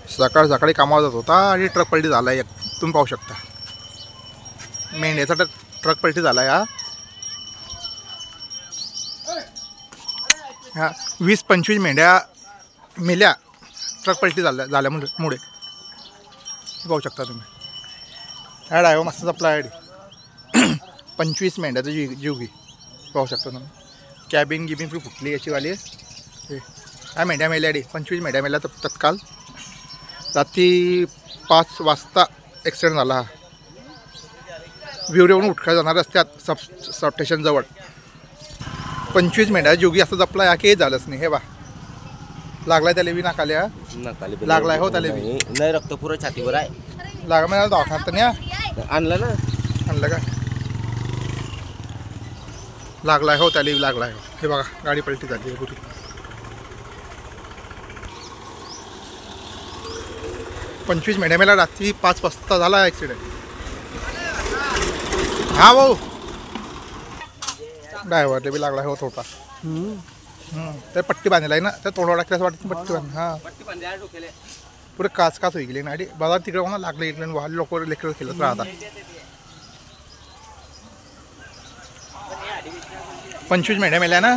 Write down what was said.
सकाळ सकाळी कामावर जात होता आणि ट्रक पलटी झाला एक, तुम्ही पाहू शकता. मेंढ्याचा ट्रक पलटी झाला ह्या 20-25 मेंढ्या मेल्या ट्रक पलटी झाल्यामुळे पाहू शकता तुम्ही. ह्या ड्रायव्हर मस्त जपला आहे. 25 मेंढ्याचा जीव घे पाहू शकता तुम्ही. कॅबिन गिबिन फुटली याची वाली. ह्या मेंढ्या मेल्या 25 मेंढ्या मेल्या तत्काल. रात्री 5 वाजता ॲक्सिडेंट झाला. विवरेवरून उठका जाणार रस्त्यात सब स्टेशनजवळ 25 मेंढ्या जोगी असं जपला या की झालंच नाही. हे बा लागलाय त्याला बी नाकाल्या लागलाय हो त्याला बी नाही रक्त पुरं छातीवर आहे. लागा मला दवाखान्यात नाही आणलं ना आणलं का लागलाय हो त्याला लागलाय. हे बघा गाडी पलटी झाली पुरी. पंचवीस मेंढ्या मेला रात्री 5 वाजता झाला ॲक्सिडेंट. हा भाऊ ड्रायव्हरला बी लागला हो थोडा. तर पट्टी बांधलेला आहे ना त्या तोंडावर टाकल्यास वाटतं पट्टी बांध. हां पुरे काच होई गेली ना बाजार तिकडे कोणा लागलं इकडे वाहन लोक लेकर खेळत राहतात. 25 मेंढ्या मेल्या ना.